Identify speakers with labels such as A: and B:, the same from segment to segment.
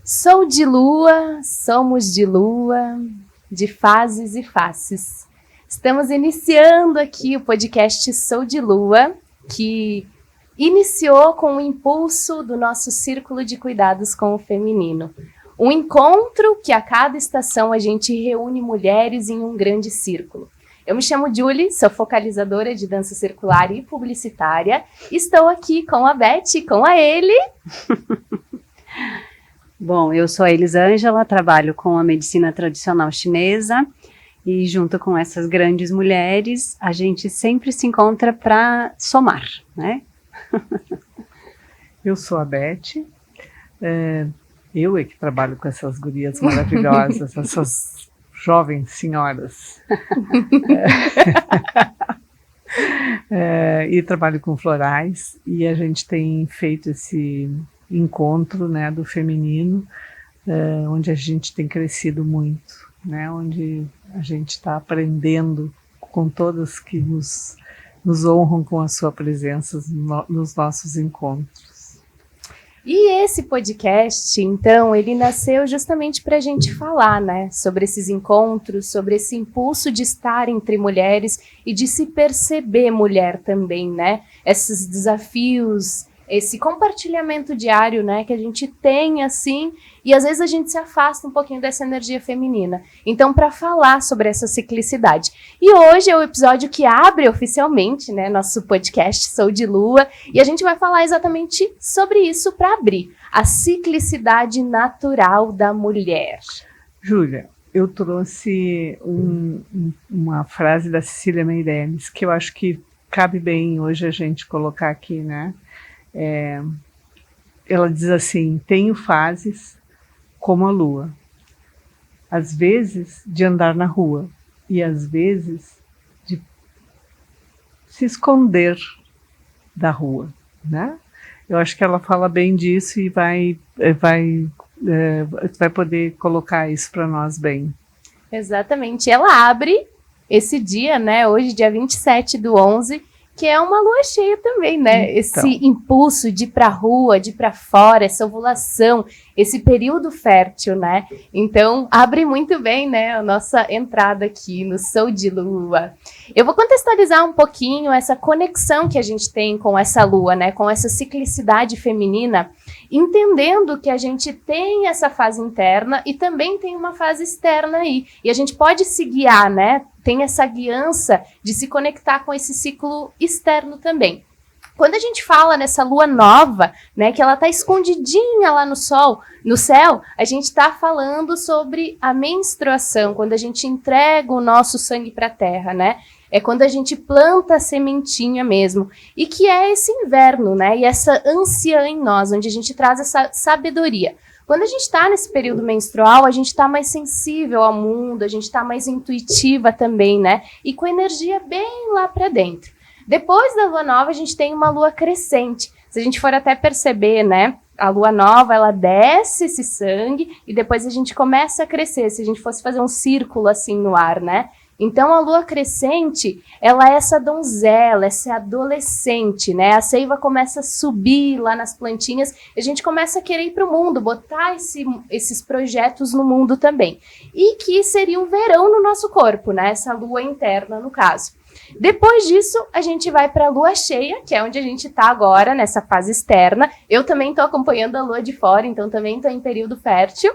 A: Sou de lua, somos de lua, de fases e faces. Estamos iniciando aqui o podcast Sou de Lua, que iniciou com o impulso do nosso Círculo de Cuidados com o Feminino. Um encontro que a cada estação a gente reúne mulheres em um grande círculo. Eu me chamo Julie, sou focalizadora de dança circular e publicitária. Estou aqui com a Beth e com a Eli.
B: Bom, eu sou a Elisângela, trabalho com a medicina tradicional chinesa e junto com essas grandes mulheres, a gente sempre se encontra para somar, né?
C: Eu sou a Beth, eu é que trabalho com essas gurias maravilhosas, essas jovens senhoras. E trabalho com florais e a gente tem feito esse encontro, né, do feminino, onde a gente tem crescido muito, né, onde a gente está aprendendo com todas que nos honram com a sua presença nos nossos encontros.
A: E esse podcast, então, ele nasceu justamente para a gente falar, né, sobre esses encontros, sobre esse impulso de estar entre mulheres e de se perceber mulher também, né, esses desafios, esse compartilhamento diário, né, que a gente tem, assim, e às vezes a gente se afasta um pouquinho dessa energia feminina. Então, para falar sobre essa ciclicidade. E hoje é o episódio que abre oficialmente, né, nosso podcast Sou de Lua, e a gente vai falar exatamente sobre isso para abrir, a ciclicidade natural da mulher.
C: Júlia, eu trouxe uma frase da Cecília Meirelles, que eu acho que cabe bem hoje a gente colocar aqui, né? Ela diz assim: tenho fases como a lua, às vezes de andar na rua e às vezes de se esconder da rua, né? Eu acho que ela fala bem disso e vai poder colocar isso para nós bem.
A: Exatamente. Ela abre esse dia, né, hoje, dia 27/11, que é uma lua cheia também, né? Então, esse impulso de ir pra rua, de ir pra fora, essa ovulação, esse período fértil, né? Então, abre muito bem, né, a nossa entrada aqui no Sou de Lua. Eu vou contextualizar um pouquinho essa conexão que a gente tem com essa lua, né? Com essa ciclicidade feminina, entendendo que a gente tem essa fase interna e também tem uma fase externa aí. E a gente pode se guiar, né? Tem essa guiança de se conectar com esse ciclo externo também. Quando a gente fala nessa lua nova, né, que ela tá escondidinha lá no céu, a gente tá falando sobre a menstruação, quando a gente entrega o nosso sangue para a terra, né? É quando a gente planta a sementinha mesmo. E que é esse inverno, né? E essa ânsia em nós, onde a gente traz essa sabedoria. Quando a gente está nesse período menstrual, a gente está mais sensível ao mundo, a gente está mais intuitiva também, né? E com energia bem lá para dentro. Depois da lua nova, a gente tem uma lua crescente. Se a gente for até perceber, né? A lua nova, ela desce esse sangue e depois a gente começa a crescer. Se a gente fosse fazer um círculo assim no ar, né? Então, a lua crescente, ela é essa donzela, essa adolescente, né? A seiva começa a subir lá nas plantinhas e a gente começa a querer ir para o mundo, botar esses projetos no mundo também. E que seria o verão no nosso corpo, né? Essa lua interna, no caso. Depois disso, a gente vai para a lua cheia, que é onde a gente está agora, nessa fase externa. Eu também estou acompanhando a lua de fora, então também estou em período fértil.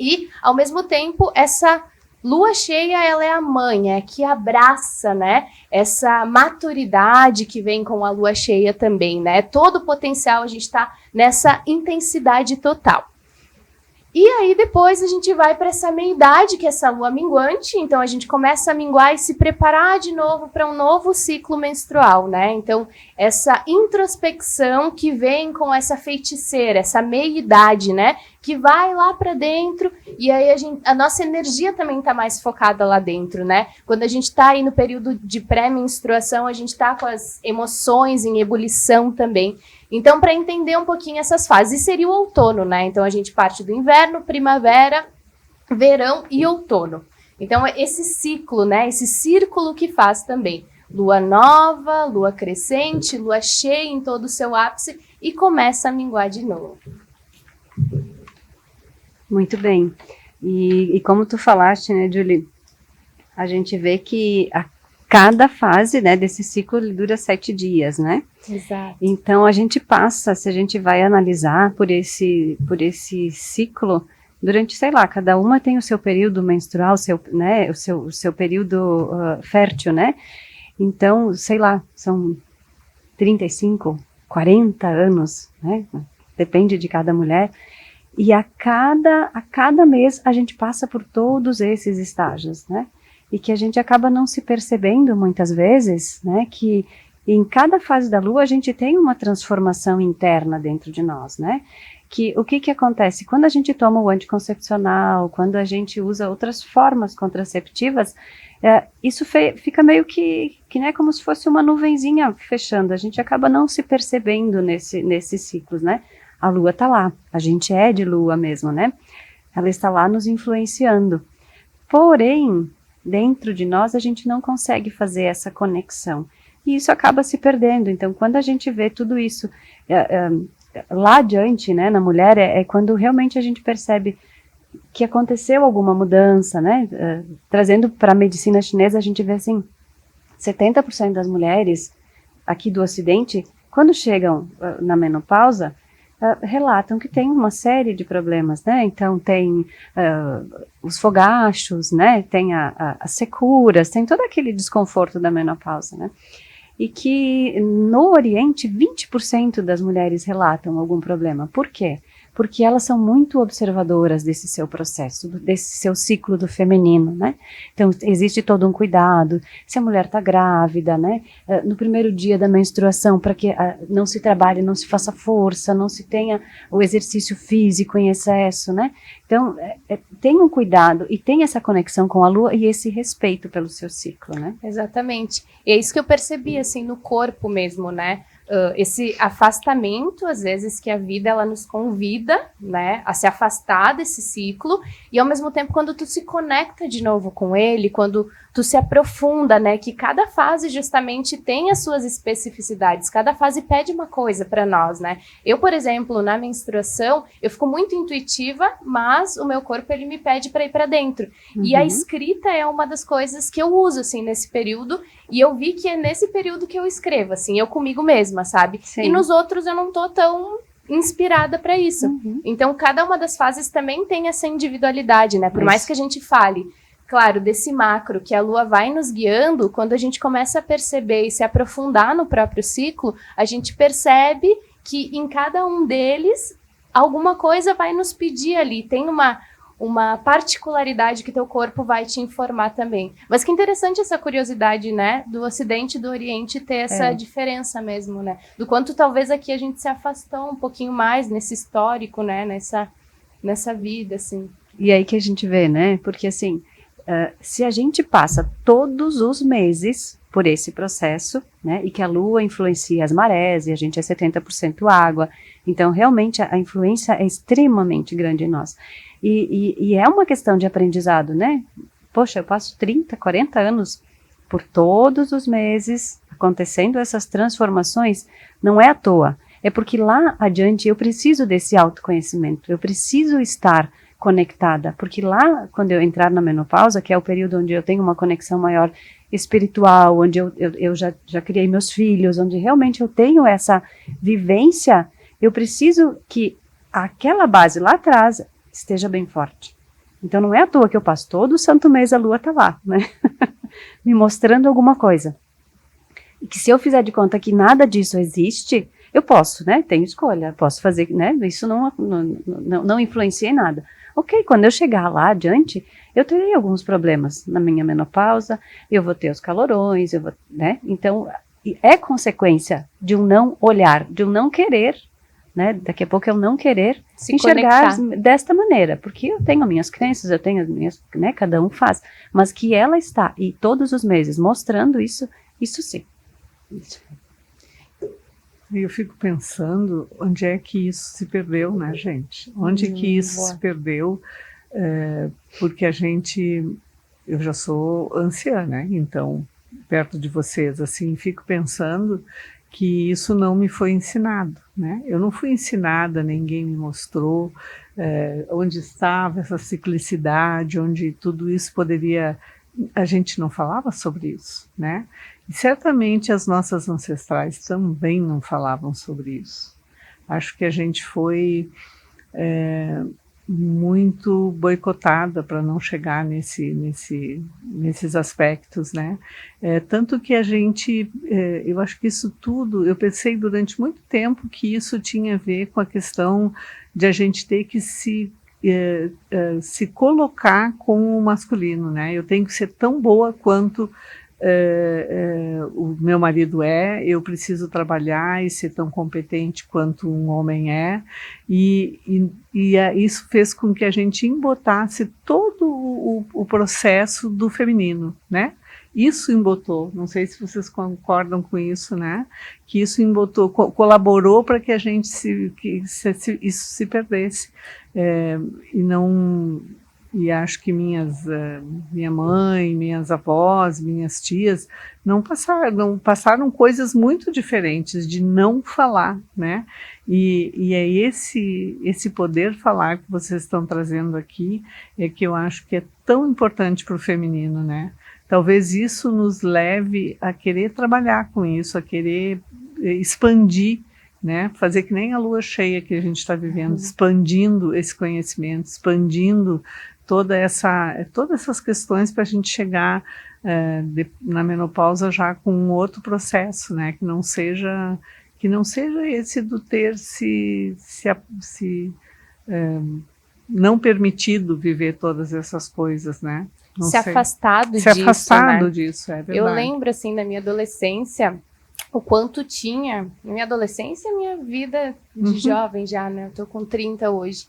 A: E, ao mesmo tempo, essa lua cheia, ela é a mãe, é que abraça, né, essa maturidade que vem com a lua cheia também, né, todo o potencial, a gente está nessa intensidade total. E aí depois a gente vai para essa meia-idade, que é essa lua minguante, então a gente começa a minguar e se preparar de novo para um novo ciclo menstrual, né? Então essa introspecção que vem com essa feiticeira, essa meia-idade, né? Que vai lá para dentro e aí a nossa energia também está mais focada lá dentro, né? Quando a gente está aí no período de pré-menstruação, a gente está com as emoções em ebulição também. Então, para entender um pouquinho essas fases, seria o outono, né? Então, a gente parte do inverno, primavera, verão e outono. Então, esse ciclo, né? Esse círculo que faz também. Lua nova, lua crescente, lua cheia em todo o seu ápice e começa a minguar de novo.
B: Muito bem. E como tu falaste, né, Julie, a gente vê que a cada fase, né, desse ciclo ele dura 7 dias, né?
A: Exato.
B: Então a gente passa, se a gente vai analisar por esse ciclo, durante, sei lá, cada uma tem o seu período menstrual, né, o seu período fértil, né? Então, sei lá, são 35, 40 anos, né? Depende de cada mulher. E a cada mês a gente passa por todos esses estágios, né? E que a gente acaba não se percebendo muitas vezes, né? Que em cada fase da lua a gente tem uma transformação interna dentro de nós, né? Que o que acontece? Quando a gente toma o anticoncepcional, quando a gente usa outras formas contraceptivas, isso fica meio que né, como se fosse uma nuvenzinha fechando, a gente acaba não se percebendo nesses ciclos, né? A lua está lá, a gente é de lua mesmo, né? Ela está lá nos influenciando. Porém, dentro de nós a gente não consegue fazer essa conexão. E isso acaba se perdendo. Então, quando a gente vê tudo isso lá adiante, né, na mulher, é quando realmente a gente percebe que aconteceu alguma mudança, né? Trazendo para a medicina chinesa, a gente vê assim, 70% das mulheres aqui do Ocidente, quando chegam na menopausa, relatam que tem uma série de problemas, né? Então tem os fogachos, né? Tem as securas, tem todo aquele desconforto da menopausa, né? E que no Oriente 20% das mulheres relatam algum problema. Por quê? Porque elas são muito observadoras desse seu processo, desse seu ciclo do feminino, né? Então, existe todo um cuidado, se a mulher está grávida, né? No primeiro dia da menstruação, para que não se trabalhe, não se faça força, não se tenha o exercício físico em excesso, né? Então, tem um cuidado e tem essa conexão com a lua e esse respeito pelo seu ciclo, né?
A: Exatamente. E é isso que eu percebi, assim, no corpo mesmo, né? Esse afastamento, às vezes, que a vida ela nos convida, né, a se afastar desse ciclo, e ao mesmo tempo quando tu se conecta de novo com ele, quando tu se aprofunda, né, que cada fase justamente tem as suas especificidades, cada fase pede uma coisa para nós, né. Eu, por exemplo, na menstruação, eu fico muito intuitiva, mas o meu corpo ele me pede para ir para dentro. Uhum. E a escrita é uma das coisas que eu uso assim nesse período, e eu vi que é nesse período que eu escrevo, assim, eu comigo mesma, sabe? Sim. E nos outros eu não tô tão inspirada para isso. Uhum. Então, cada uma das fases também tem essa individualidade, né? Por mais que a gente fale, claro, desse macro que a lua vai nos guiando, quando a gente começa a perceber e se aprofundar no próprio ciclo, a gente percebe que em cada um deles, alguma coisa vai nos pedir ali. Tem uma particularidade que teu corpo vai te informar também. Mas que interessante essa curiosidade, né, do Ocidente e do Oriente ter essa diferença mesmo, né, do quanto talvez aqui a gente se afastou um pouquinho mais nesse histórico, né, nessa vida, assim.
B: E aí que a gente vê, né, porque assim, se a gente passa todos os meses por esse processo, né, e que a lua influencia as marés, e a gente é 70% água, então realmente a influência é extremamente grande em nós. E é uma questão de aprendizado, né? Poxa, eu passo 30, 40 anos por todos os meses acontecendo essas transformações, não é à toa. É porque lá adiante eu preciso desse autoconhecimento, eu preciso estar conectada, porque lá, quando eu entrar na menopausa, que é o período onde eu tenho uma conexão maior espiritual, onde eu já criei meus filhos, onde realmente eu tenho essa vivência, eu preciso que aquela base lá atrás esteja bem forte. Então não é à toa que eu passo todo o santo mês a lua tá lá, né? Me mostrando alguma coisa. E que se eu fizer de conta que nada disso existe, eu posso, né? Tenho escolha, posso fazer, né? Isso não influencia em nada. Ok, quando eu chegar lá adiante, eu terei alguns problemas na minha menopausa, eu vou ter os calorões, né? Então, é consequência de um não olhar, de um não querer, né? Daqui a pouco eu não querer se enxergar desta maneira, porque eu tenho as minhas crenças, eu tenho as minhas, né? Cada um faz, mas que ela está, e todos os meses, mostrando isso sim. Isso.
C: E eu fico pensando onde é que isso se perdeu, né, gente? Onde que isso se perdeu? Porque eu já sou anciã, né? Então, perto de vocês, assim, fico pensando que isso não me foi ensinado, né? Eu não fui ensinada, ninguém me mostrou, onde estava essa ciclicidade, onde tudo isso poderia... A gente não falava sobre isso, né? E certamente as nossas ancestrais também não falavam sobre isso. Acho que a gente foi muito boicotada para não chegar nesses aspectos, né? Tanto que a gente, eu acho que isso tudo, eu pensei durante muito tempo que isso tinha a ver com a questão de a gente ter que se colocar como masculino, né? Eu tenho que ser tão boa quanto o meu marido eu preciso trabalhar e ser tão competente quanto um homem e isso fez com que a gente embotasse todo o processo do feminino, né? Isso embotou, não sei se vocês concordam com isso, né? Que isso embotou, colaborou para que a gente isso se perdesse. E acho que minha mãe, minhas avós, minhas tias não passaram coisas muito diferentes de não falar, né? E é esse poder falar que vocês estão trazendo aqui que eu acho que é tão importante para o feminino, né? Talvez isso nos leve a querer trabalhar com isso, a querer expandir, né? Fazer que nem a lua cheia que a gente está vivendo, expandindo esse conhecimento, expandindo todas essas questões para a gente chegar na menopausa já com um outro processo, né? Que não seja esse do ter não permitido viver todas essas coisas, né?
A: Afastado
C: disso, é verdade.
A: Eu lembro, assim, da minha adolescência, o quanto tinha, na minha adolescência, minha vida de jovem já, né? Eu tô com 30 hoje.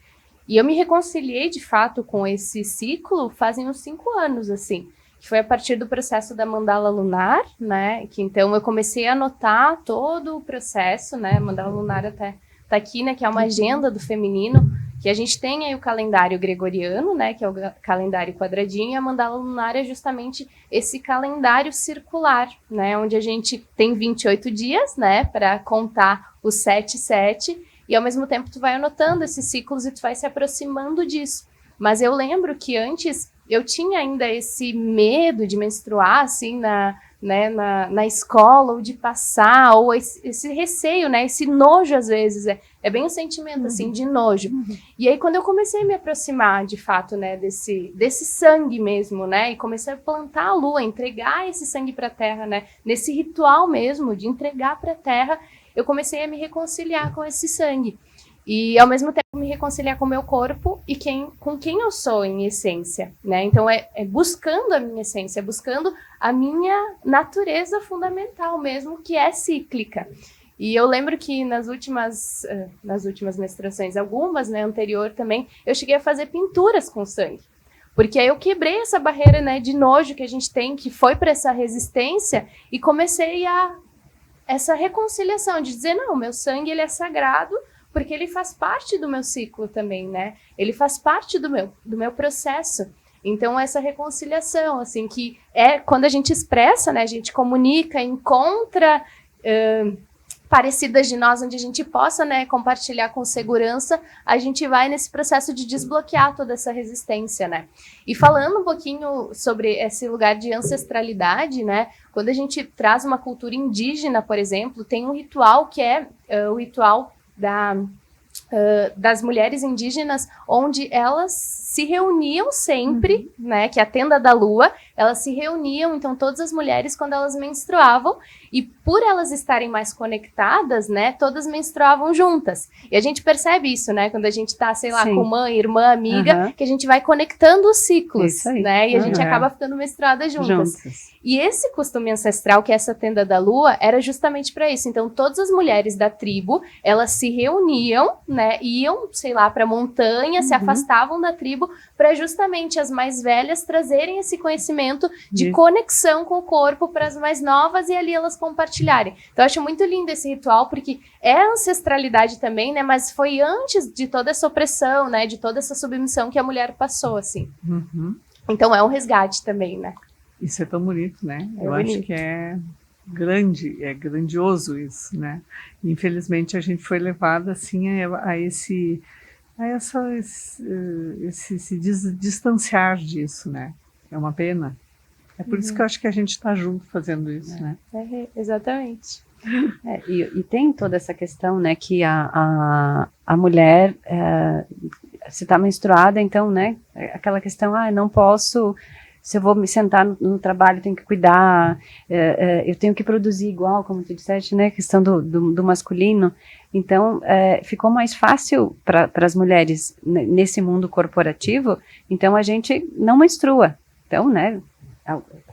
A: E eu me reconciliei, de fato, com esse ciclo fazem uns 5 anos, assim. Que foi a partir do processo da mandala lunar, né? Que então eu comecei a anotar todo o processo, né? Mandala lunar até tá aqui, né? Que é uma agenda do feminino, que a gente tem aí o calendário gregoriano, né? Que é o calendário quadradinho, e a mandala lunar é justamente esse calendário circular, né? Onde a gente tem 28 dias, né? Para contar os 7, e ao mesmo tempo tu vai anotando esses ciclos e tu vai se aproximando disso. Mas eu lembro que antes eu tinha ainda esse medo de menstruar, assim, na escola, ou de passar, ou esse receio, né? Esse nojo, às vezes, é bem um sentimento, assim, de nojo. E aí, quando eu comecei a me aproximar, de fato, né, desse sangue mesmo, né? E comecei a plantar a lua, entregar esse sangue para a terra, né? Nesse ritual mesmo, de entregar para a terra, eu comecei a me reconciliar com esse sangue. E, ao mesmo tempo, me reconciliar com o meu corpo e com quem eu sou, em essência, né? Então, é buscando a minha essência, buscando a minha natureza fundamental mesmo, que é cíclica. E eu lembro que nas últimas menstruações, algumas, né, anterior também, eu cheguei a fazer pinturas com sangue. Porque aí eu quebrei essa barreira, né, de nojo que a gente tem, que foi para essa resistência, e comecei essa reconciliação, de dizer, não, meu sangue, ele é sagrado, porque ele faz parte do meu ciclo também, né? Ele faz parte do meu processo. Então, essa reconciliação, assim, que é quando a gente expressa, né? A gente comunica, encontra parecidas de nós, onde a gente possa, né, compartilhar com segurança, a gente vai nesse processo de desbloquear toda essa resistência, né? E falando um pouquinho sobre esse lugar de ancestralidade, né? Quando a gente traz uma cultura indígena, por exemplo, tem um ritual que é o ritual das mulheres indígenas, onde elas se reuniam sempre, né, que é a tenda da lua, elas se reuniam, então todas as mulheres, quando elas menstruavam, e por elas estarem mais conectadas, né, todas menstruavam juntas. E a gente percebe isso, né, quando a gente tá, sei lá, com mãe, irmã, amiga, que a gente vai conectando os ciclos, né, e a gente acaba ficando menstruada juntas. E esse costume ancestral, que é essa tenda da lua, era justamente para isso. Então, todas as mulheres da tribo, elas se reuniam, né, iam, sei lá, para a montanha, se afastavam da tribo, para justamente as mais velhas trazerem esse conhecimento de conexão com o corpo para as mais novas, e ali elas compartilharem. Então, eu acho muito lindo esse ritual, porque é ancestralidade também, né, mas foi antes de toda essa opressão, né, de toda essa submissão que a mulher passou, assim. Então, é um resgate também, né.
C: Isso é tão bonito, né? Eu acho que é grandioso isso, né? Infelizmente, a gente foi levada, assim, a esse se distanciar disso, né? É uma pena. É por isso que eu acho que a gente está junto fazendo isso, né?
A: Exatamente.
B: E tem toda essa questão, né, que a mulher, se está menstruada, então, né, aquela questão, não posso, se eu vou me sentar no trabalho, tenho que cuidar, eu tenho que produzir igual, como tu disseste, né, a questão do masculino. Então, ficou mais fácil para as mulheres nesse mundo corporativo, então a gente não menstrua. Então, né,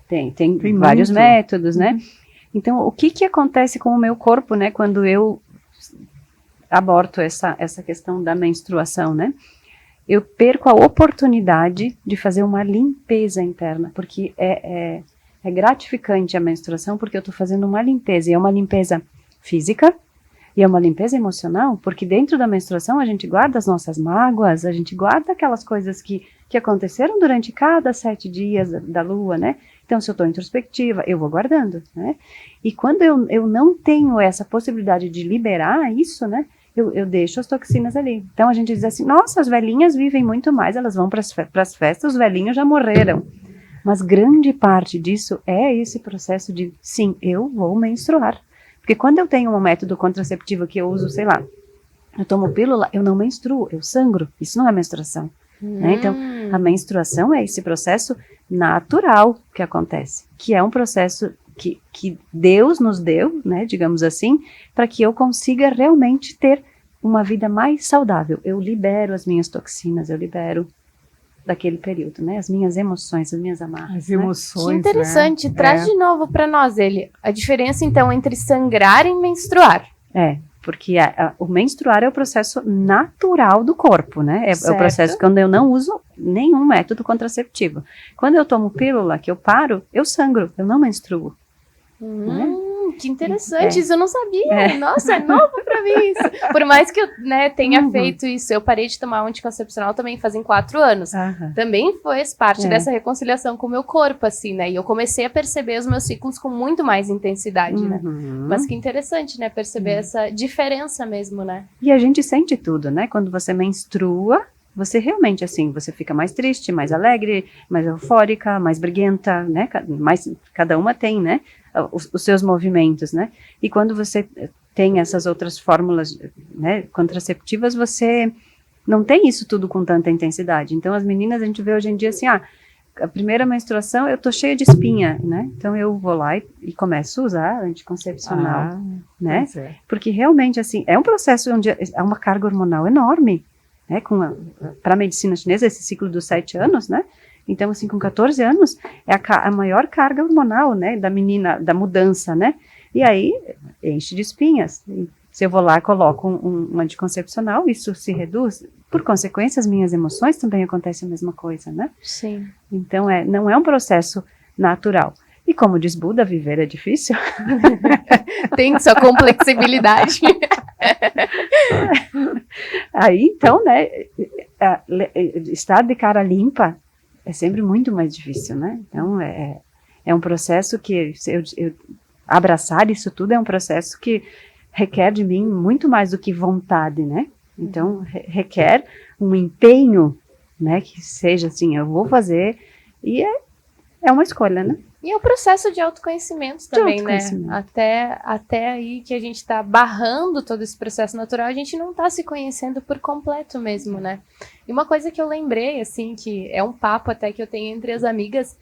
B: tem vários métodos, né? Então, o que acontece com o meu corpo, né, quando eu aborto essa questão da menstruação, né? Eu perco a oportunidade de fazer uma limpeza interna, porque é gratificante a menstruação, porque eu estou fazendo uma limpeza, e é uma limpeza física, e é uma limpeza emocional, porque dentro da menstruação a gente guarda as nossas mágoas, a gente guarda aquelas coisas que aconteceram durante cada 7 dias da lua, né? Então, se eu estou introspectiva, eu vou guardando, né? E quando eu não tenho essa possibilidade de liberar isso, né? Eu deixo as toxinas ali. Então, a gente diz assim, nossa, as velhinhas vivem muito mais, elas vão para as festas, os velhinhos já morreram. Mas grande parte disso é esse processo de, sim, eu vou menstruar. Porque quando eu tenho um método contraceptivo que eu uso, sei lá, eu tomo pílula, eu não menstruo, eu sangro. Isso não é menstruação. Né? Então, a menstruação é esse processo natural que acontece, que é um processo que Deus nos deu, né, digamos assim, para que eu consiga realmente ter uma vida mais saudável. Eu libero as minhas toxinas, eu libero daquele período, né, as minhas emoções, as minhas amarras.
C: As emoções,
A: que interessante, né? Traz de novo para nós a diferença então entre sangrar e menstruar.
B: Porque o menstruar é o processo natural do corpo, né? É o processo quando eu não uso nenhum método contraceptivo. Quando eu tomo pílula, que eu paro, eu sangro, eu não menstruo.
A: Que interessante, isso eu não sabia. Nossa, é novo pra mim isso. Por mais que eu tenha feito isso, eu parei de tomar anticoncepcional também fazem 4 anos. Também fez parte dessa reconciliação com o meu corpo, assim, né? E eu comecei a perceber os meus ciclos com muito mais intensidade, né? Mas que interessante, né? Perceber essa diferença mesmo, né? E
B: a gente sente tudo, né? Quando você menstrua, você realmente, assim, você fica mais triste, mais alegre, mais eufórica, mais briguenta, né? Cada uma tem, né? Os seus movimentos, né? E quando você tem essas outras fórmulas, né, contraceptivas, você não tem isso tudo com tanta intensidade. Então, as meninas, a gente vê hoje em dia assim, a primeira menstruação, eu tô cheia de espinha, né? Então, eu vou lá e começo a usar anticoncepcional, né? Porque realmente, assim, é um processo onde há uma carga hormonal enorme, né? Para a medicina chinesa, esse ciclo dos 7 anos, né? Então, assim, com 14 anos, é a maior carga hormonal, né, da menina, da mudança, né? E aí, enche de espinhas. E se eu vou lá e coloco um anticoncepcional, isso se reduz. Por consequência, as minhas emoções também acontecem a mesma coisa, né?
A: Sim.
B: Então, não é um processo natural. E como diz Buda, viver é difícil.
A: Tem sua complexibilidade.
B: Aí, então, né, estar de cara limpa é sempre muito mais difícil, né? Então, é um processo que, eu abraçar isso tudo é um processo que requer de mim muito mais do que vontade, né? Então, requer um empenho, né? Que seja assim, eu vou fazer, e é uma escolha, né?
A: E é um processo de autoconhecimento também, né? Até aí que a gente está barrando todo esse processo natural, a gente não está se conhecendo por completo mesmo, né? E uma coisa que eu lembrei, assim, que é um papo até que eu tenho entre as amigas,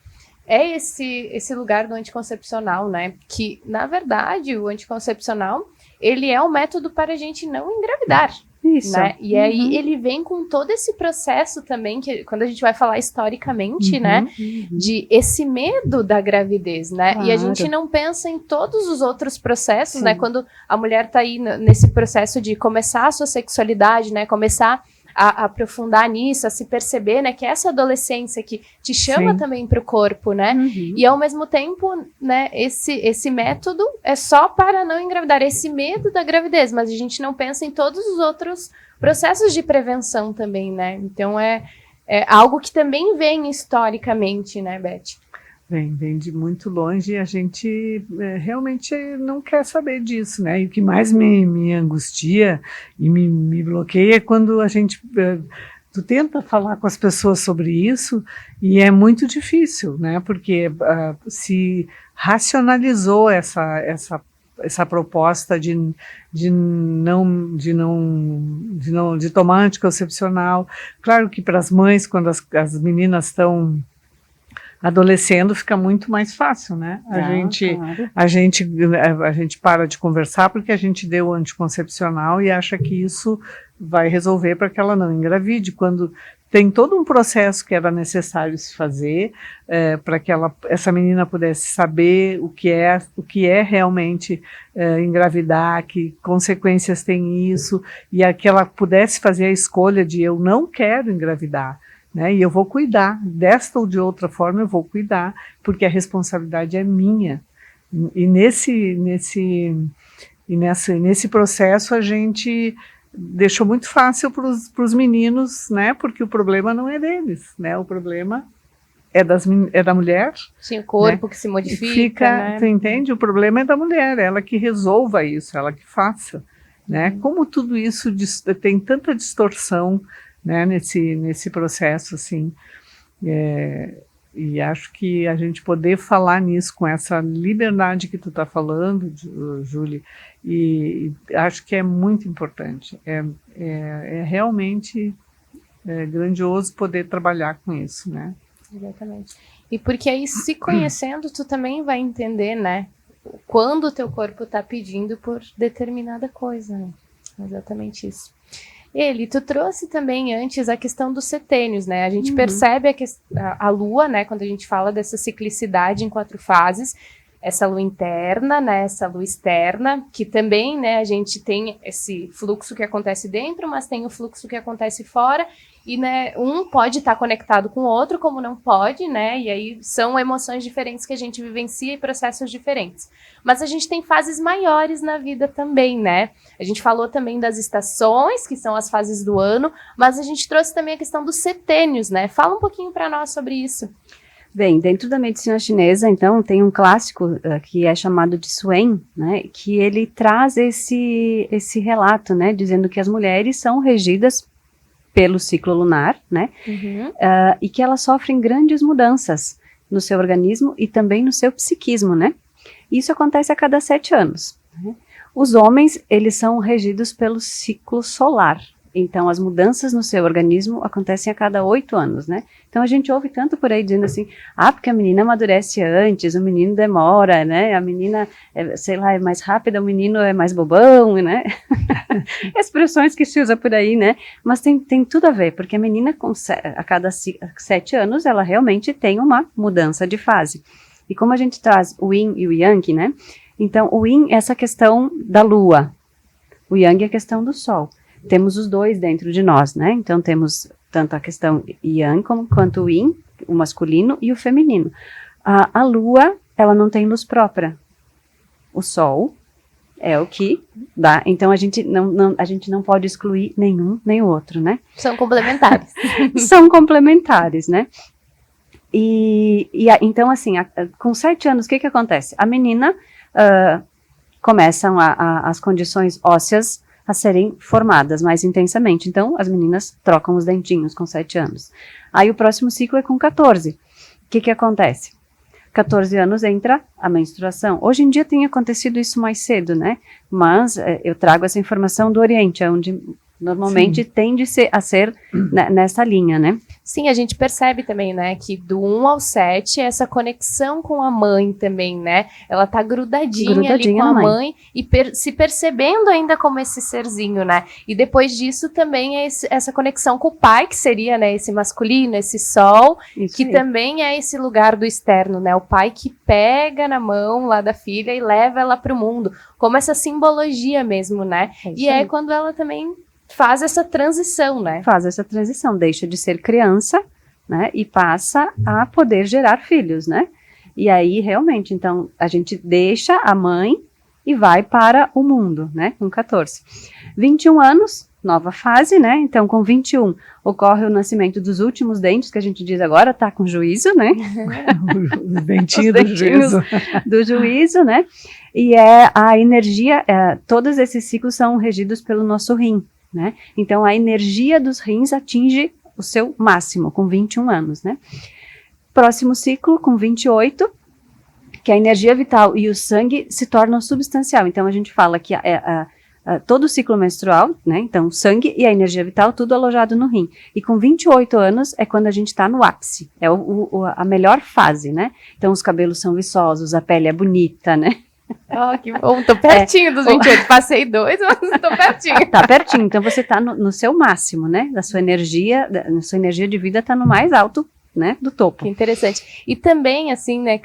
A: é esse lugar do anticoncepcional, né? Que, na verdade, o anticoncepcional, ele é um método para a gente não engravidar.
B: Isso.
A: Né? E aí ele vem com todo esse processo também, que quando a gente vai falar historicamente, né? De esse medo da gravidez, né?
B: Claro.
A: E a gente não pensa em todos os outros processos, né? Quando a mulher tá aí nesse processo de começar a sua sexualidade, né? Começar a aprofundar nisso, a se perceber, né, que essa adolescência que te chama também para o corpo, né, e ao mesmo tempo, né, esse método é só para não engravidar, esse medo da gravidez, mas a gente não pensa em todos os outros processos de prevenção também, né, então é algo que também vem historicamente, né, Beth?
C: Vem de muito longe e a gente realmente não quer saber disso, né? E o que mais me angustia e me bloqueia é quando a gente... tu tenta falar com as pessoas sobre isso e é muito difícil, né? Porque se racionalizou essa proposta de tomar anticoncepcional. Claro que para as mães, quando as meninas estão adolescendo, fica muito mais fácil, né?
B: Claro.
C: A gente para de conversar porque a gente deu o anticoncepcional e acha que isso vai resolver para que ela não engravide, quando tem todo um processo que era necessário se fazer para que essa menina pudesse saber o que é realmente engravidar, que consequências tem isso, e que ela pudesse fazer a escolha de eu não quero engravidar, né? E eu vou cuidar, desta ou de outra forma eu vou cuidar, porque a responsabilidade é minha. E nesse processo a gente deixou muito fácil para os meninos, né? Porque o problema não é deles, né? O problema é da mulher.
A: Sim, o corpo, né? Que se modifica, né?
C: Tu entende? O problema é da mulher, ela que resolva isso, ela que faça, né? Como tudo isso tem tanta distorção, né, nesse processo, assim, e acho que a gente poder falar nisso com essa liberdade que tu está falando, Júlia, e acho que é muito importante, é realmente grandioso poder trabalhar com isso, né?
A: Exatamente. E porque aí, se conhecendo, tu também vai entender, né, quando o teu corpo está pedindo por determinada coisa, né? Exatamente isso. Tu trouxe também antes a questão dos setênios, né? A gente percebe a lua, né? Quando a gente fala dessa ciclicidade em 4 fases, essa lua interna, né? Essa lua externa, que também, né? A gente tem esse fluxo que acontece dentro, mas tem o fluxo que acontece fora, e, né, um pode estar conectado com o outro, como não pode, né? E aí são emoções diferentes que a gente vivencia e processos diferentes. Mas a gente tem fases maiores na vida também, né? A gente falou também das estações, que são as fases do ano, mas a gente trouxe também a questão dos setênios, né? Fala um pouquinho para nós sobre isso.
B: Bem, dentro da medicina chinesa, então, tem um clássico que é chamado de Suen, né? Que ele traz esse relato, né? Dizendo que as mulheres são regidas pelo ciclo lunar, né? E que elas sofrem grandes mudanças no seu organismo e também no seu psiquismo, né? Isso acontece a cada 7 anos. Né? Os homens, eles são regidos pelo ciclo solar. Então, as mudanças no seu organismo acontecem a cada 8 anos, né? Então, a gente ouve tanto por aí dizendo assim, porque a menina amadurece antes, o menino demora, né? A menina, sei lá, é mais rápida, o menino é mais bobão, né? Expressões que se usa por aí, né? Mas tem tudo a ver, porque a menina, a cada 7 anos, ela realmente tem uma mudança de fase. E como a gente traz o Yin e o Yang, né? Então, o Yin é essa questão da lua, o Yang é a questão do sol. Temos os dois dentro de nós, né? Então, temos tanto a questão Yang quanto o Yin, o masculino e o feminino. A lua, ela não tem luz própria. O sol é o que dá. Então, a gente não pode excluir nenhum nem o outro, né?
A: São complementares.
B: São complementares, né? Então, assim, com 7 anos, o que acontece? A menina, começam as condições ósseas a serem formadas mais intensamente. Então, as meninas trocam os dentinhos com 7 anos. Aí, o próximo ciclo é com 14. O que acontece? 14 anos entra a menstruação. Hoje em dia tem acontecido isso mais cedo, né? Mas eu trago essa informação do Oriente, onde normalmente tende a ser nessa linha, né?
A: Sim, a gente percebe também, né, que do 1 ao 7, essa conexão com a mãe também, né? Ela tá grudadinha ali com a mãe e se percebendo ainda como esse serzinho, né? E depois disso também é essa conexão com o pai, que seria, né, esse masculino, esse sol, isso que também é esse lugar do externo, né? O pai que pega na mão lá da filha e leva ela pro mundo, como essa simbologia mesmo, né? E é quando ela também faz essa transição, né?
B: Faz essa transição, deixa de ser criança, né, e passa a poder gerar filhos, né? E aí, realmente, então, a gente deixa a mãe e vai para o mundo, né, com 14. 21 anos, nova fase, né? Então, com 21, ocorre o nascimento dos últimos dentes, que a gente diz agora, tá com juízo, né?
C: Os dentinhos do juízo.
B: Do juízo, né? E é a energia, todos esses ciclos são regidos pelo nosso rim, né? Então, a energia dos rins atinge o seu máximo, com 21 anos, né? Próximo ciclo, com 28, que a energia vital e o sangue se tornam substancial. Então, a gente fala que todo o ciclo menstrual, né, então o sangue e a energia vital, tudo alojado no rim. E com 28 anos é quando a gente está no ápice, é a melhor fase, né? Então os cabelos são viçosos, a pele é bonita, né?
A: Oh, que bom, tô pertinho dos 28, passei 2, mas tô pertinho.
B: Tá pertinho, então você tá no seu máximo, né? A sua energia de vida tá no mais alto, né, do topo.
A: Que interessante. E também, assim, né,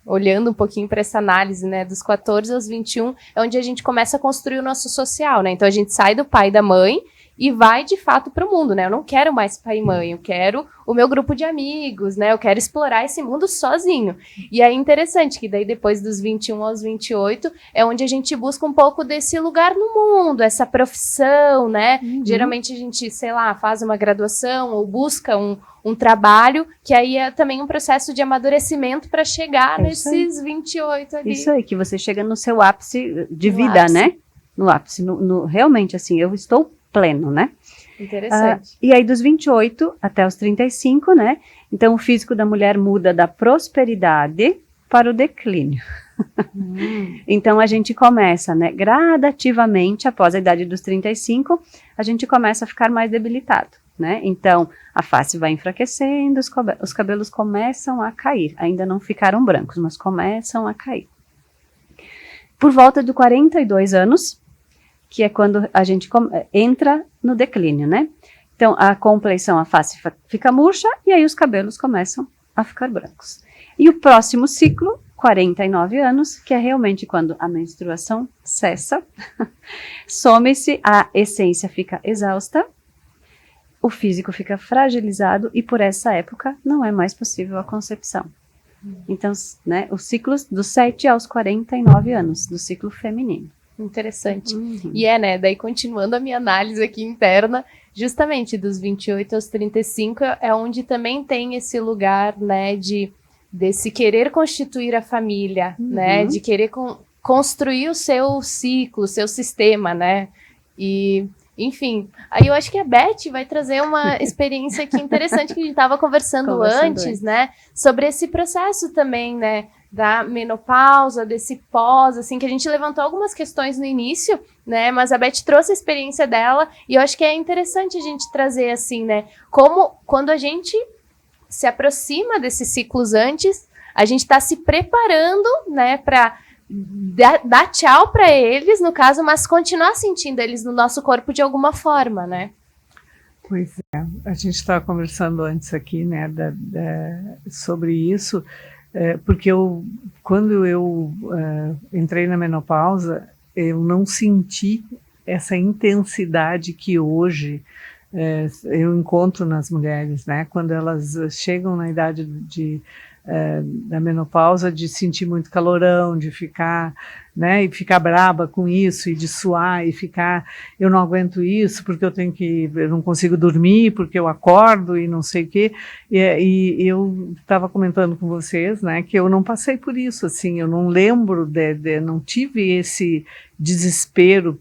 A: olhando um pouquinho para essa análise, né, dos 14 aos 21, é onde a gente começa a construir o nosso social, né? Então a gente sai do pai e da mãe e vai de fato para o mundo, né? Eu não quero mais pai e mãe, eu quero o meu grupo de amigos, né? Eu quero explorar esse mundo sozinho. E é interessante que daí depois dos 21 aos 28 é onde a gente busca um pouco desse lugar no mundo, essa profissão, né? Geralmente a gente, sei lá, faz uma graduação ou busca um trabalho, que aí é também um processo de amadurecimento para chegar nesses 28 ali.
B: Isso aí, que você chega no seu ápice de vida, né? No ápice, realmente assim, eu estou pleno, né?
A: Interessante.
B: E aí dos 28 até os 35, né? Então o físico da mulher muda da prosperidade para o declínio. Então a gente começa, né, gradativamente, após a idade dos 35, a gente começa a ficar mais debilitado, né? Então a face vai enfraquecendo, os cabelos começam a cair, ainda não ficaram brancos, mas começam a cair. Por volta de 42 anos, que é quando a gente entra no declínio, né? Então, a compleição, a face fica murcha e aí os cabelos começam a ficar brancos. E o próximo ciclo, 49 anos, que é realmente quando a menstruação cessa, some-se, a essência fica exausta, o físico fica fragilizado e por essa época não é mais possível a concepção. Então, né, os ciclos dos 7 aos 49 anos, do ciclo feminino.
A: Interessante. E né, daí continuando a minha análise aqui interna, justamente dos 28 aos 35 é onde também tem esse lugar, né, desse querer constituir a família, né, de querer construir o seu ciclo, o seu sistema, né, e enfim, aí eu acho que a Beth vai trazer uma experiência aqui interessante que a gente estava conversando antes, né, sobre esse processo também, né, da menopausa, desse pós, assim, que a gente levantou algumas questões no início, né, mas a Beth trouxe a experiência dela, e eu acho que é interessante a gente trazer, assim, né, como quando a gente se aproxima desses ciclos antes, a gente está se preparando, né, para dar tchau para eles, no caso, mas continuar sentindo eles no nosso corpo de alguma forma, né?
C: Pois é, a gente estava conversando antes aqui, né, sobre isso, porque quando eu entrei na menopausa, eu não senti essa intensidade que hoje eu encontro nas mulheres, né, quando elas chegam na idade da menopausa, de sentir muito calorão, de ficar, né, e ficar braba com isso, e de suar, e ficar, eu não aguento isso, porque eu não consigo dormir, porque eu acordo, e não sei o quê, e eu estava comentando com vocês, né, que eu não passei por isso, assim, eu não lembro, não tive esse desespero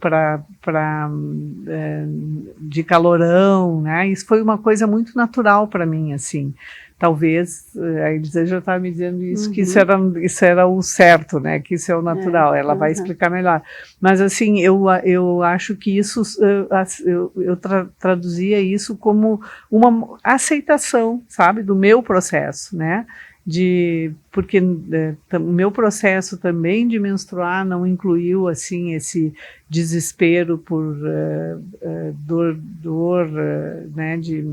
C: de calorão, né, isso foi uma coisa muito natural para mim, assim. Talvez, a Elisa já estava me dizendo isso, que isso era o certo, né, que isso é o natural, ela vai explicar melhor. Mas, assim, eu acho que isso, eu traduzia isso como uma aceitação, sabe, do meu processo, né, porque o meu processo também de menstruar não incluiu, assim, esse desespero por dor, né, de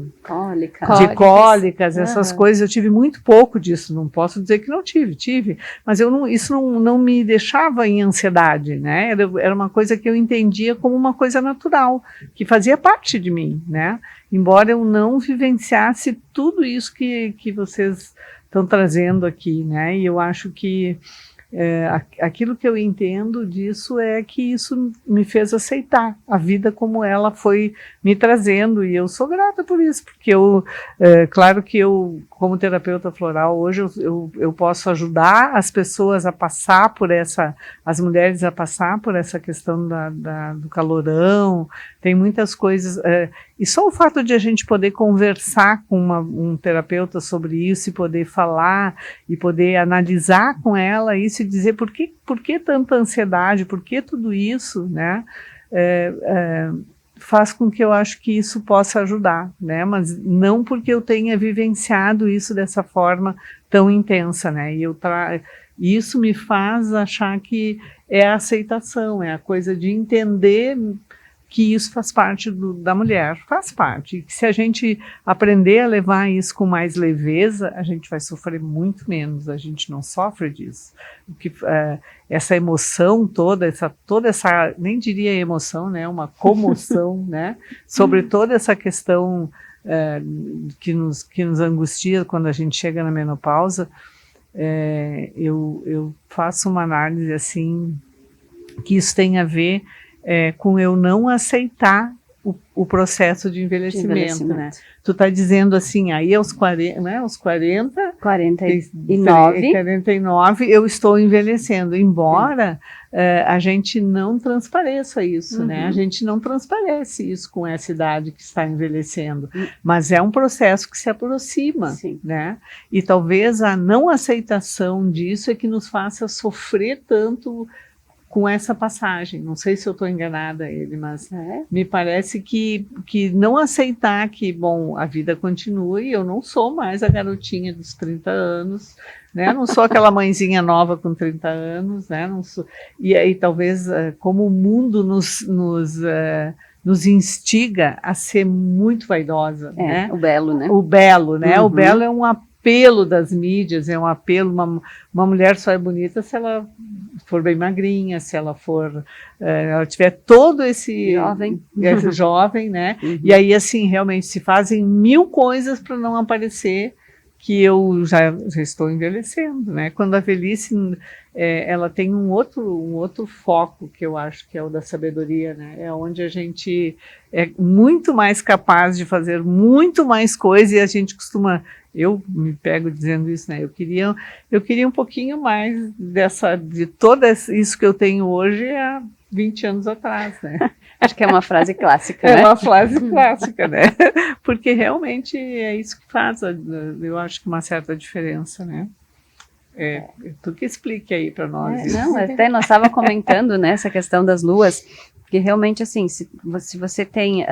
C: cólicas, essas coisas. Eu tive muito pouco disso, não posso dizer que não tive, mas isso não me deixava em ansiedade, né, era uma coisa que eu entendia como uma coisa natural, que fazia parte de mim, né, embora eu não vivenciasse tudo isso que vocês estão trazendo aqui, né, e eu acho que Aquilo que eu entendo disso é que isso me fez aceitar a vida como ela foi me trazendo, e eu sou grata por isso, porque claro que eu, como terapeuta floral, hoje eu posso ajudar as pessoas a passar por as mulheres a passar por essa questão do calorão, tem muitas coisas, e só o fato de a gente poder conversar com um terapeuta sobre isso, e poder falar, e poder analisar com ela isso, e dizer por que tanta ansiedade, por que tudo isso, né, faz com que eu acho que isso possa ajudar, né, mas não porque eu tenha vivenciado isso dessa forma tão intensa, né, e isso me faz achar que é a aceitação, é a coisa de entender que isso faz parte da mulher, faz parte, e que se a gente aprender a levar isso com mais leveza, a gente vai sofrer muito menos, a gente não sofre disso. Essa emoção toda essa, nem diria emoção, né, uma comoção, né, sobre toda essa questão que nos angustia quando a gente chega na menopausa, eu faço uma análise assim, que isso tem a ver com eu não aceitar o processo de envelhecimento, né? Tu está dizendo assim, aí aos 40, né, aos 49, eu estou envelhecendo, embora a gente não transpareça isso, né? A gente não transparece isso com essa idade que está envelhecendo, mas é um processo que se aproxima, sim, né? E talvez a não aceitação disso é que nos faça sofrer tanto com essa passagem. Não sei se eu estou enganada, mas me parece que não aceitar que, bom, a vida continua e eu não sou mais a garotinha dos 30 anos, né? Não sou aquela mãezinha nova com 30 anos, né? Não sou, e aí talvez como o mundo nos instiga a ser muito vaidosa, né?
B: O belo, né?
C: O belo, né? O belo é um apelo das mídias, é um apelo, uma mulher só é bonita se ela for bem magrinha, se ela ela tiver todo esse jovem, né? E aí, assim, realmente se fazem 1000 coisas para não aparecer que eu já estou envelhecendo, né? Quando a velhice, ela tem um outro foco, que eu acho que é o da sabedoria, né? É onde a gente é muito mais capaz de fazer muito mais coisas, e a gente costuma, eu me pego dizendo isso, né? Eu queria um pouquinho mais de toda isso que eu tenho hoje há 20 anos atrás, né?
B: Acho que é uma frase clássica, né?
C: É uma frase clássica, né? Porque realmente é isso que faz, eu acho que uma certa diferença, né? Tu que explique aí para nós isso.
B: Não, até nós estávamos comentando, né, essa questão das luas, que realmente, assim, se você tem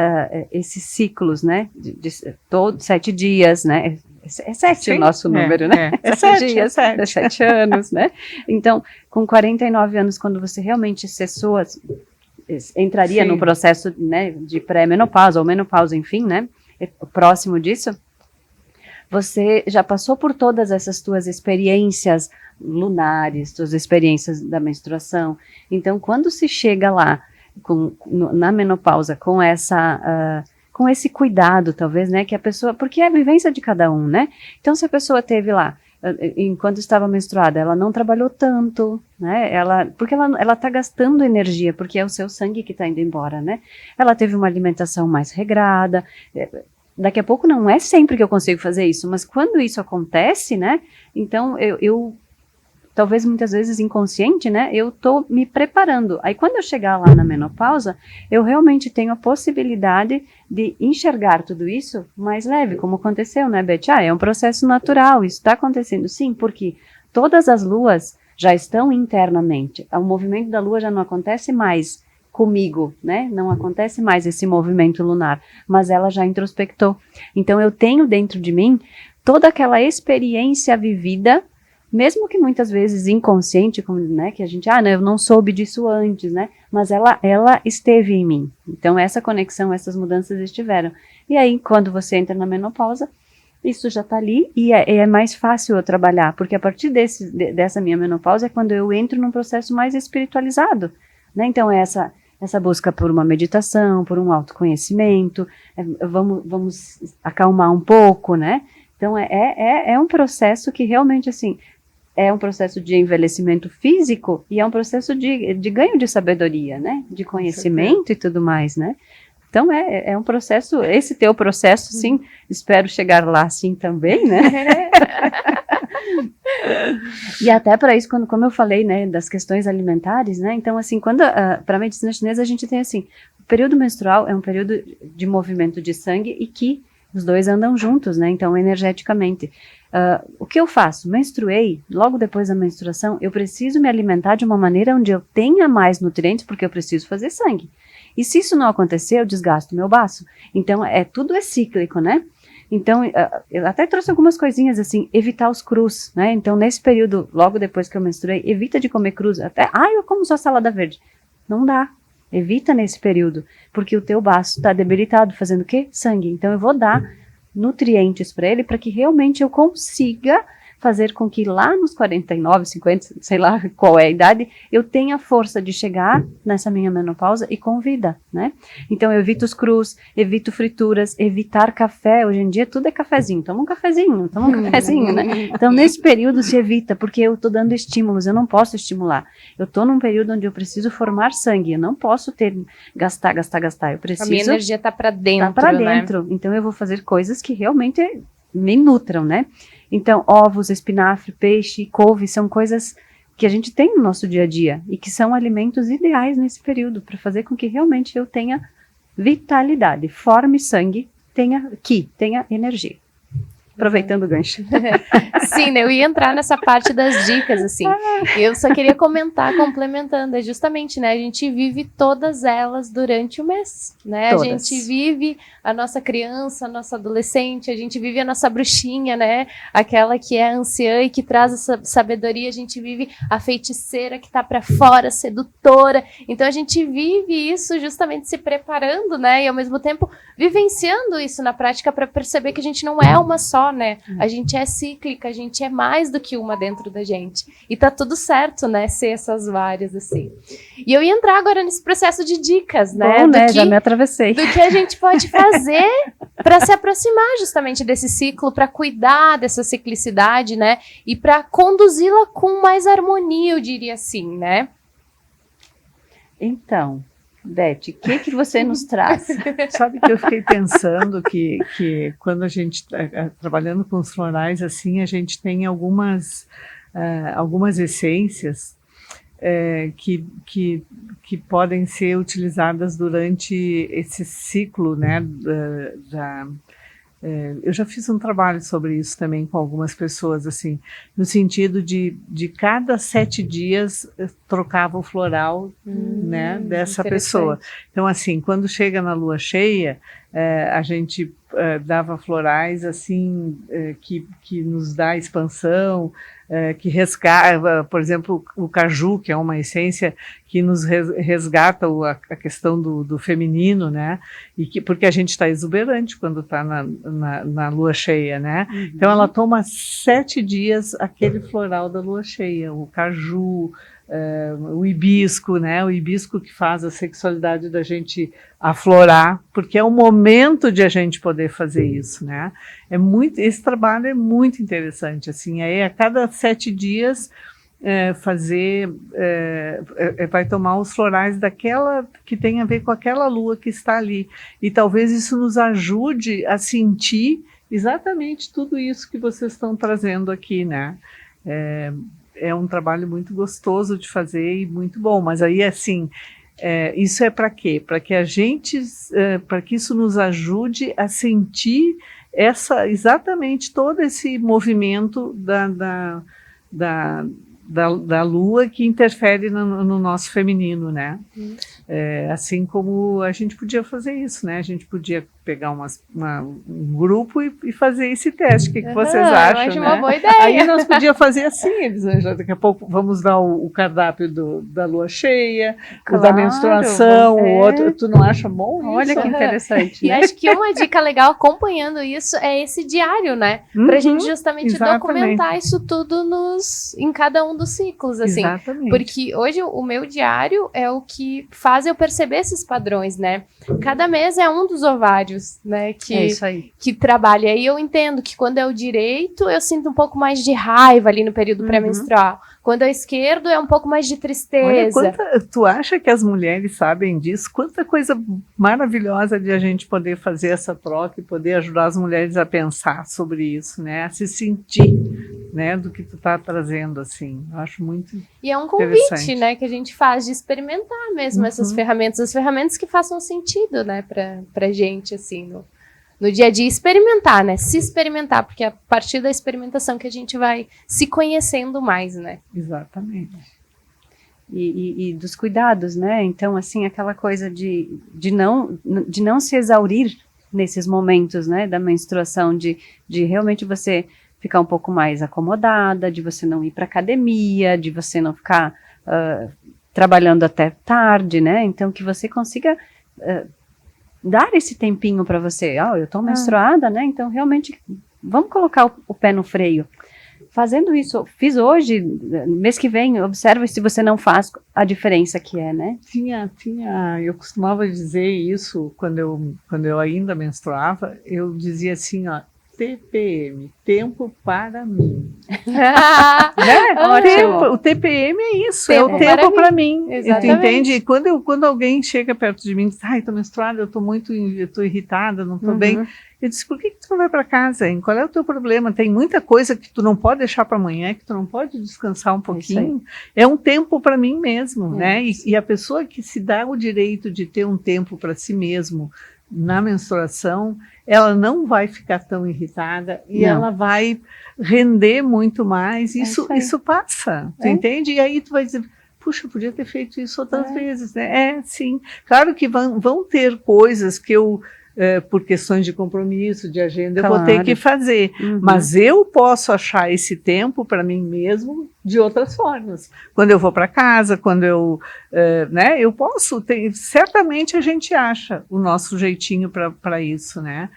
B: esses ciclos, né, de todos 7 dias, né, é 7 Sim, o nosso número, né?
C: É 7
B: dias, 7 anos, né? Então, com 49 anos, quando você realmente cessou, entraria no processo, né, de pré-menopausa ou menopausa, enfim, né? Próximo disso, você já passou por todas essas tuas experiências lunares, tuas experiências da menstruação. Então, quando se chega lá, na menopausa, com esse cuidado, talvez, né, que a pessoa, porque é a vivência de cada um, né? Então, se a pessoa teve lá, enquanto estava menstruada, ela não trabalhou tanto, né? Porque ela está gastando energia, porque é o seu sangue que está indo embora, né? Ela teve uma alimentação mais regrada. Daqui a pouco não é sempre que eu consigo fazer isso, mas quando isso acontece, né? Então eu talvez muitas vezes inconsciente, né? Eu estou me preparando. Aí quando eu chegar lá na menopausa, eu realmente tenho a possibilidade de enxergar tudo isso mais leve, como aconteceu, né, Beth? É um processo natural, isso está acontecendo. Sim, porque todas as luas já estão internamente. O movimento da lua já não acontece mais comigo, né? Não acontece mais esse movimento lunar, mas ela já introspectou. Então eu tenho dentro de mim toda aquela experiência vivida, mesmo que muitas vezes inconsciente, como, né, que a gente, eu não soube disso antes, né, mas ela esteve em mim. Então essa conexão, essas mudanças estiveram. E aí quando você entra na menopausa, isso já está ali e é mais fácil eu trabalhar, porque a partir dessa minha menopausa é quando eu entro num processo mais espiritualizado, né, então essa busca por uma meditação, por um autoconhecimento, vamos acalmar um pouco, né, então é um processo que realmente, assim, é um processo de envelhecimento físico e é um processo de ganho de sabedoria, né? De conhecimento e tudo mais, né? Então, é um processo, esse teu processo, sim, espero chegar lá, sim, também, né? E até para isso, como eu falei, né, das questões alimentares, né? Então, assim, para a medicina chinesa, a gente tem, assim, o período menstrual é um período de movimento de sangue e que os dois andam juntos, né? Então, energeticamente. O que eu faço? Menstruei, logo depois da menstruação, eu preciso me alimentar de uma maneira onde eu tenha mais nutrientes, porque eu preciso fazer sangue. E se isso não acontecer, eu desgasto meu baço. Então, tudo é cíclico, né? Então, eu até trouxe algumas coisinhas assim, evitar os crus, né? Então, nesse período, logo depois que eu menstruei, evita de comer crus. Eu como só salada verde. Não dá. Evita nesse período, porque o teu baço está debilitado, fazendo o quê? Sangue. Então, eu vou dar nutrientes para ele, para que realmente eu consiga fazer com que lá nos 49, 50, sei lá qual é a idade, eu tenha força de chegar nessa minha menopausa e com vida, né? Então eu evito os crus, evito frituras, evitar café. Hoje em dia tudo é cafezinho, toma um cafezinho, né? Então nesse período se evita, porque eu tô dando estímulos, eu não posso estimular. Eu tô num período onde eu preciso formar sangue, eu não posso gastar, eu preciso...
A: A minha energia tá para dentro,
B: tá para dentro, então eu vou fazer coisas que realmente me nutram, né? Então, ovos, espinafre, peixe, couve são coisas que a gente tem no nosso dia a dia e que são alimentos ideais nesse período para fazer com que realmente eu tenha vitalidade, forme sangue, tenha energia. Aproveitando o gancho.
A: Sim, né? Eu ia entrar nessa parte das dicas, assim. Eu só queria comentar, complementando, é justamente, né? A gente vive todas elas durante o mês, né? Todas. A gente vive a nossa criança, a nossa adolescente, a gente vive a nossa bruxinha, né? Aquela que é anciã e que traz essa sabedoria, a gente vive a feiticeira que tá pra fora, sedutora. Então a gente vive isso justamente se preparando, né? E ao mesmo tempo vivenciando isso na prática para perceber que a gente não é uma só, né? A gente é cíclica, a gente é mais do que uma dentro da gente. E tá tudo certo, né? Ser essas várias, assim. E eu ia entrar agora nesse processo de dicas, né?
B: Bom, né? Já me atravessei.
A: Do que a gente pode fazer para se aproximar justamente desse ciclo, para cuidar dessa ciclicidade, né? E para conduzi-la com mais harmonia, eu diria assim, né?
B: Então, Beth, o que você nos traz?
C: Sabe que eu fiquei pensando que quando a gente trabalhando com os florais assim, a gente tem algumas essências que podem ser utilizadas durante esse ciclo, né? Eu já fiz um trabalho sobre isso também com algumas pessoas, assim, no sentido de cada 7 dias trocava o floral, né, dessa pessoa. Então, assim, quando chega na lua cheia, a gente dava florais, assim, que nos dá expansão, que resgata, por exemplo, o caju, que é uma essência que nos resgata a questão do feminino, né? Porque a gente está exuberante quando está na lua cheia, né? Uhum. Então ela toma 7 dias aquele floral da lua cheia, o caju, o hibisco, né? O hibisco que faz a sexualidade da gente aflorar, porque é o momento de a gente poder fazer isso, né? Esse trabalho é muito interessante, assim, aí a cada 7 dias vai tomar os florais daquela que tem a ver com aquela lua que está ali, e talvez isso nos ajude a sentir exatamente tudo isso que vocês estão trazendo aqui, né? É um trabalho muito gostoso de fazer e muito bom, mas aí assim, isso é para quê? Para que a gente, para que isso nos ajude a sentir exatamente todo esse movimento da lua que interfere no nosso feminino, né? Assim como a gente podia fazer isso, né? A gente podia pegar um grupo e fazer esse teste. O que vocês acham?
A: Eu acho,
C: né?
A: Uma boa ideia.
C: Aí nós podíamos fazer assim, Elisângela, daqui a pouco vamos dar o cardápio da lua cheia, claro, o da menstruação, o outro. Tu não acha bom?
B: Olha que interessante.
A: Né? E acho que uma dica legal acompanhando isso é esse diário, né? Pra gente justamente documentar isso tudo em cada um dos ciclos, assim.
C: Exatamente.
A: Porque hoje o meu diário é o que faz eu perceber esses padrões, né? Cada mês é um dos ovários. horários, né,
B: isso aí.
A: que trabalha. E aí eu entendo que quando é o direito, eu sinto um pouco mais de raiva ali no período pré-menstrual. Quando é o esquerdo, é um pouco mais de tristeza.
C: Olha, tu acha que as mulheres sabem disso? Quanta coisa maravilhosa de a gente poder fazer essa troca e poder ajudar as mulheres a pensar sobre isso, né? A se sentir, né, do que tu tá trazendo, assim. Eu acho muito
A: E é um convite, né, que a gente faz de experimentar mesmo essas ferramentas, as ferramentas que façam sentido, né, pra gente, assim, no dia a dia, experimentar, né, se experimentar, porque é a partir da experimentação que a gente vai se conhecendo mais, né.
C: Exatamente.
B: E dos cuidados, né, então, assim, aquela coisa de não se exaurir nesses momentos, né, da menstruação, de realmente você ficar um pouco mais acomodada, de você não ir para academia, de você não ficar trabalhando até tarde, né, então que você consiga dar esse tempinho para você, eu tô menstruada, né, então realmente vamos colocar o pé no freio. Fazendo isso, fiz hoje, mês que vem, observa se você não faz a diferença que é, né?
C: Eu costumava dizer isso quando eu ainda menstruava, eu dizia assim, ó, TPM, tempo para mim. Né? O TPM é isso, tempo é o tempo para mim. Tu entende? Quando alguém chega perto de mim e diz, tô menstruada, eu tô irritada, não tô bem. Eu disse, por que tu não vai para casa, hein? Qual é o teu problema? Tem muita coisa que tu não pode deixar para amanhã, que tu não pode descansar um pouquinho. É um tempo para mim mesmo, né? E a pessoa que se dá o direito de ter um tempo para si mesmo na menstruação, ela não vai ficar tão irritada e ela vai render muito mais. Isso passa, tu entende? E aí tu vai dizer, puxa, eu podia ter feito isso outras vezes, né? Sim. Claro que vão ter coisas que eu, por questões de compromisso, de agenda, eu vou ter que fazer. Mas eu posso achar esse tempo para mim mesmo de outras formas. Quando eu vou para casa, quando eu, né, eu posso, certamente a gente acha o nosso jeitinho para isso, né?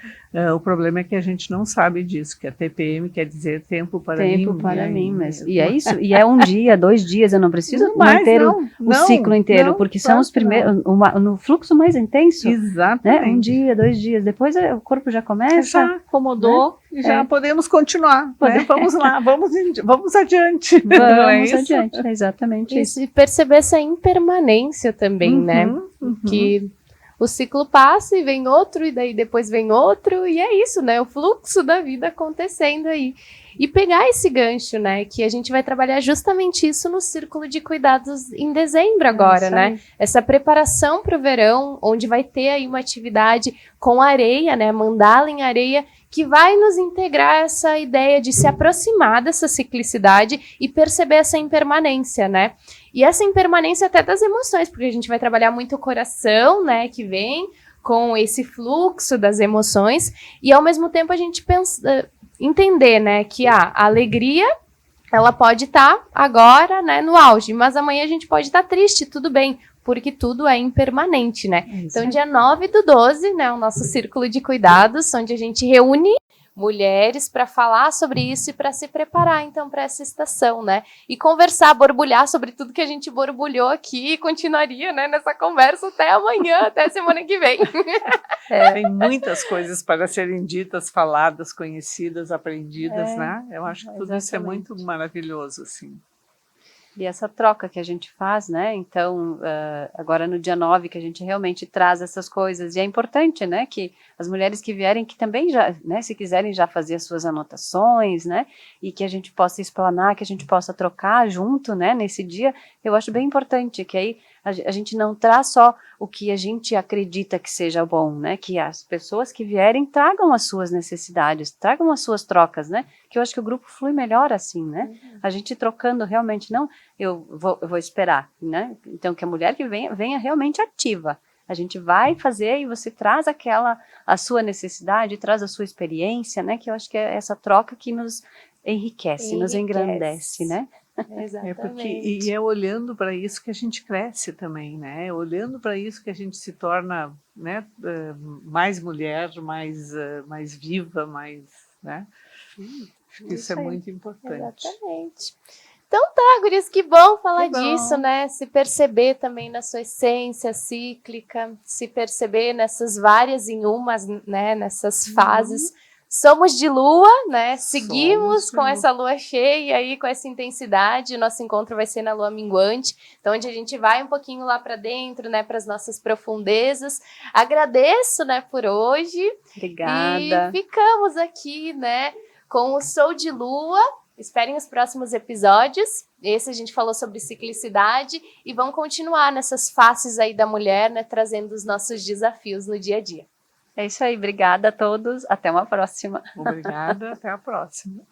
C: O problema é que a gente não sabe disso, que a TPM quer dizer tempo para mim.
B: Tempo para mim mesmo. E é isso, e é 1 dia, 2 dias, eu não preciso manter o ciclo inteiro, porque são os primeiros, no fluxo mais intenso.
C: Exatamente.
B: Né? 1 dia, 2 dias, depois o corpo já começa.
C: Já acomodou, né? E já podemos continuar. Né? Vamos lá, vamos adiante.
B: Vamos adiante, é exatamente isso.
A: E perceber essa impermanência também, né? Que o ciclo passa e vem outro, e daí depois vem outro, e é isso, né? O fluxo da vida acontecendo aí. E pegar esse gancho, né? Que a gente vai trabalhar justamente isso no Círculo de Cuidados em dezembro agora, né? Essa preparação para o verão, onde vai ter aí uma atividade com areia, né? Mandala em areia, que vai nos integrar essa ideia de se aproximar dessa ciclicidade e perceber essa impermanência, né? E essa impermanência até das emoções, porque a gente vai trabalhar muito o coração, né, que vem com esse fluxo das emoções, e ao mesmo tempo a gente entender, né, que a alegria, ela pode estar agora, né, no auge, mas amanhã a gente pode estar triste, tudo bem, porque tudo é impermanente, né? Então, dia 9/12, né, o nosso Círculo de Cuidados, onde a gente reúne mulheres para falar sobre isso e para se preparar, então, para essa estação, né? E conversar, borbulhar sobre tudo que a gente borbulhou aqui e continuaria, né, nessa conversa até amanhã, até semana que vem.
C: Tem muitas coisas para serem ditas, faladas, conhecidas, aprendidas, né? Eu acho que tudo isso é muito maravilhoso, assim.
B: E essa troca que a gente faz, né, então, agora no dia 9, que a gente realmente traz essas coisas, e é importante, né, que as mulheres que vierem, que também já, né, se quiserem já fazer as suas anotações, né, e que a gente possa explanar, que a gente possa trocar junto, né, nesse dia, eu acho bem importante, que aí a gente não traz só o que a gente acredita que seja bom, né, que as pessoas que vierem tragam as suas necessidades, tragam as suas trocas, né, que eu acho que o grupo flui melhor assim, né, a gente trocando realmente, não, eu vou esperar, né, então que a mulher que venha realmente ativa, a gente vai fazer e você traz a sua necessidade, traz a sua experiência, né, que eu acho que é essa troca que nos enriquece. Nos engrandece, né?
A: Exatamente.
C: E é olhando para isso que a gente cresce também, né? Olhando para isso que a gente se torna, né, mais mulher, mais viva, mais, né? Acho que isso é muito importante.
A: Exatamente. Gurias, que bom falar
B: Que bom.
A: disso, né? Se perceber também na sua essência cíclica, se perceber nessas várias em umas, né? Nessas fases. Somos de lua, né? Seguimos com essa lua cheia aí, com essa intensidade. O nosso encontro vai ser na lua minguante, então onde a gente vai um pouquinho lá para dentro, né? Para as nossas profundezas. Agradeço, né? Por hoje.
B: Obrigada.
A: E ficamos aqui, né? Com o Sou de Lua. Esperem os próximos episódios. Esse a gente falou sobre ciclicidade e vamos continuar nessas faces aí da mulher, né? Trazendo os nossos desafios no dia a dia.
B: É isso aí, obrigada a todos, até uma próxima.
C: Obrigada, até a próxima.